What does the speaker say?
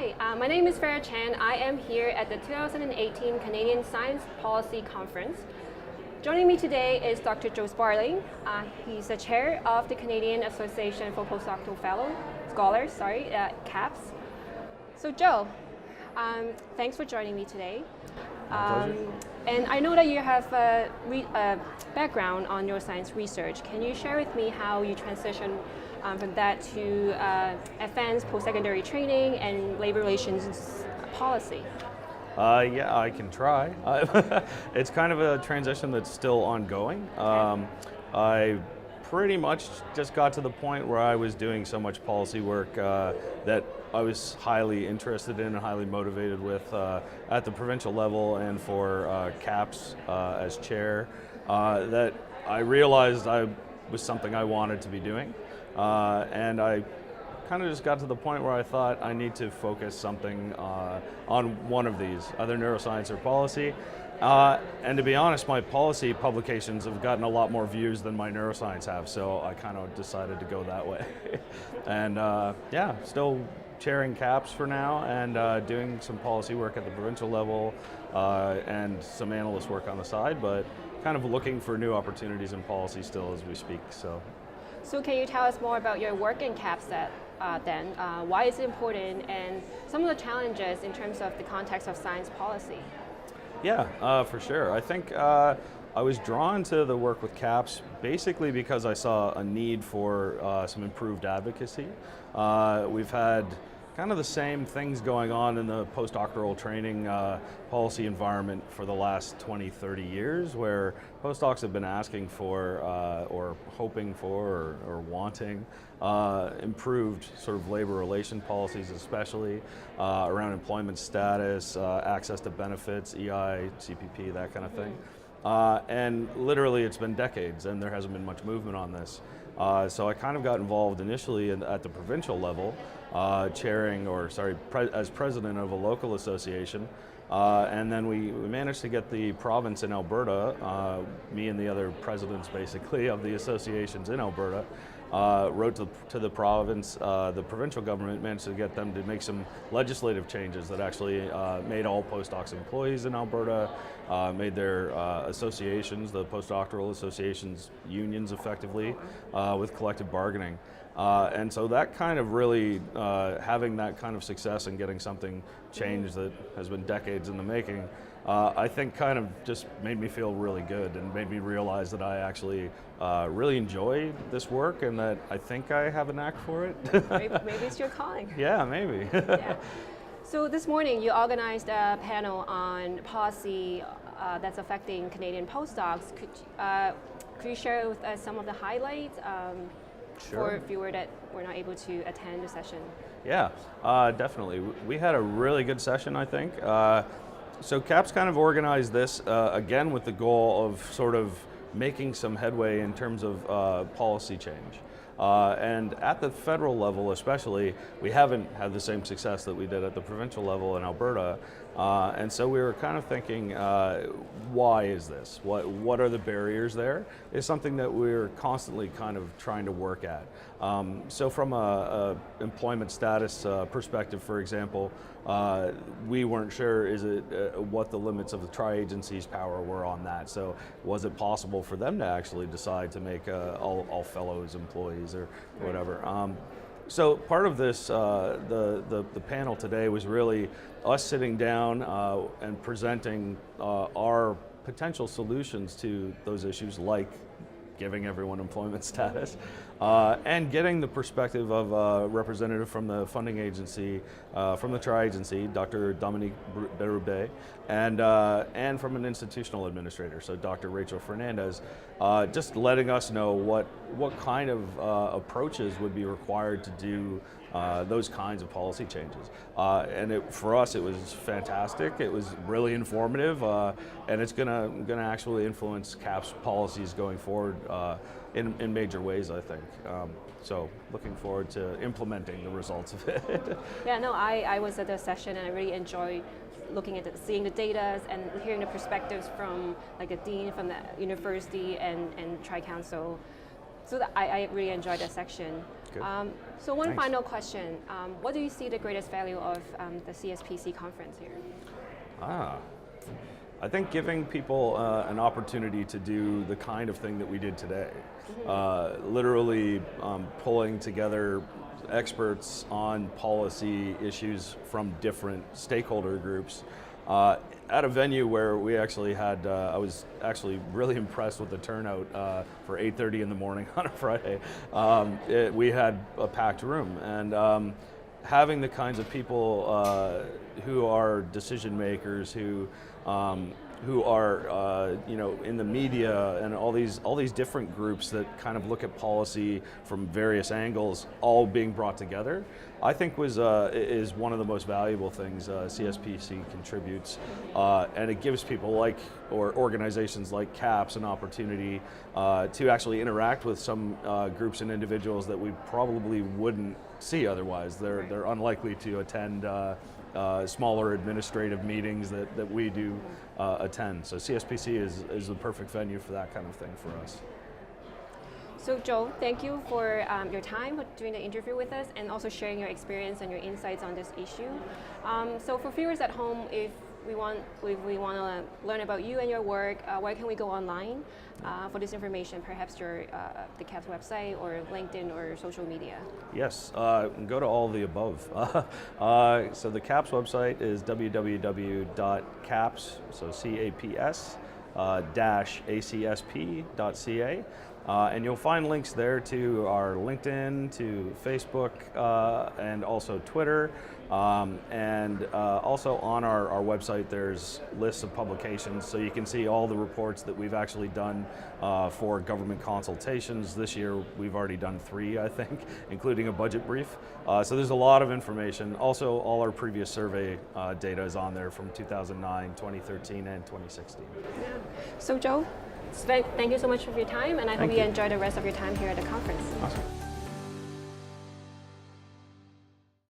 Hi, my name is Farah Chan. I am here at the 2018 Canadian Science Policy Conference. Joining me today is Dr. Joe Sparling. He's the chair of the Canadian Association for Postdoctoral Scholars, CAPS. So Joe, thanks for joining me today. My pleasure. And I know that you have a background on neuroscience research. Can you share with me how you transitioned from that to advanced post-secondary training and labor relations policy? Yeah, I can try. It's kind of a transition that's still ongoing. I pretty much just got to the point where I was doing so much policy work that I was highly interested in and highly motivated with at the provincial level and for CAPS as chair, that I realized I was something I wanted to be doing. And I kind of just got to the point where I thought I need to focus something on one of these, either neuroscience or policy. And to be honest, my policy publications have gotten a lot more views than my neuroscience have, so I kind of decided to go that way. And yeah, still chairing CAPS for now and doing some policy work at the provincial level and some analyst work on the side, but kind of looking for new opportunities in policy still as we speak. So can you tell us more about your work in CAPS then? Why is it important and some of the challenges in terms of the context of science policy? Yeah, for sure. I think I was drawn to the work with CAPS basically because I saw a need for some improved advocacy. We've had kind of the same things going on in the postdoctoral training policy environment for the last 20, 30 years, where postdocs have been asking for or hoping for or wanting improved sort of labor relation policies, especially around employment status, access to benefits, EI, CPP, that kind of thing. And literally it's been decades and there hasn't been much movement on this. So I kind of got involved initially at the provincial level, as president of a local association. And then we managed to get the province in Alberta, me and the other presidents basically of the associations in Alberta, wrote to the province, the provincial government managed to get them to make some legislative changes that actually made all postdocs employees in Alberta, made their associations, the postdoctoral associations, unions effectively, with collective bargaining. And so that kind of really, having that kind of success and getting something changed that has been decades in the making, I think kind of just made me feel really good and made me realize that I actually really enjoy this work and that I think I have a knack for it. Maybe it's your calling. Yeah, maybe. Yeah. So this morning you organized a panel on policy that's affecting Canadian postdocs. Could you share with us some of the highlights Sure. for viewers that were not able to attend the session? Yeah, definitely. We had a really good session, I think. So CAPS kind of organized this, again, with the goal of sort of making some headway in terms of policy change. And at the federal level especially, we haven't had the same success that we did at the provincial level in Alberta. And so we were kind of thinking, why is this? What are the barriers there? Is something that we're constantly kind of trying to work at. So from a employment status perspective, for example, we weren't sure what the limits of the tri-agency's power were on that. So was it possible for them to actually decide to make all fellows employees or whatever? So part of this, the panel today was really us sitting down and presenting our potential solutions to those issues, like giving everyone employment status, and getting the perspective of a representative from the funding agency, from the tri-agency, Dr. Dominique Berube, and from an institutional administrator, so Dr. Rachel Fernandez, just letting us know what kind of approaches would be required to do those kinds of policy changes. And for us, it was fantastic. It was really informative, and it's gonna actually influence CAPS policies going forward in major ways, I think. So looking forward to implementing the results of it. Yeah, no, I was at the session and I really enjoyed looking at seeing the data and hearing the perspectives from like the dean from the university and tri-council. So I really enjoyed that section. Good. So one Thanks. final question. What do you see the greatest value of the CSPC conference here? I think giving people an opportunity to do the kind of thing that we did today, literally pulling together experts on policy issues from different stakeholder groups at a venue where we actually had, I was actually really impressed with the turnout for 8:30 in the morning on a Friday. We had a packed room, and having the kinds of people who are decision makers, who are in the media, and all these different groups that kind of look at policy from various angles, all being brought together, I think is one of the most valuable things CSPC contributes, and it gives people or organizations like CAPS an opportunity to actually interact with some groups and individuals that we probably wouldn't see otherwise. They're unlikely to attend smaller administrative meetings that we do attend. So CSPC is the perfect venue for that kind of thing for us. So Joe, thank you for your time doing the interview with us, and also sharing your experience and your insights on this issue. So for viewers at home, if we want to learn about you and your work, where can we go online for this information? Perhaps the CAPS website, or LinkedIn, or social media? Yes, go to all the above. So the CAPS website is www.caps, so CAPS, -acsp.ca. And you'll find links there to our LinkedIn, to Facebook, and also Twitter. And also on our website, there's lists of publications, so you can see all the reports that we've actually done for government consultations. This year, we've already done 3, I think, including a budget brief. So there's a lot of information. Also, all our previous survey data is on there from 2009, 2013, and 2016. Yeah. So Joe, thank you so much for your time, and I hope you enjoy the rest of your time here at the conference. Awesome.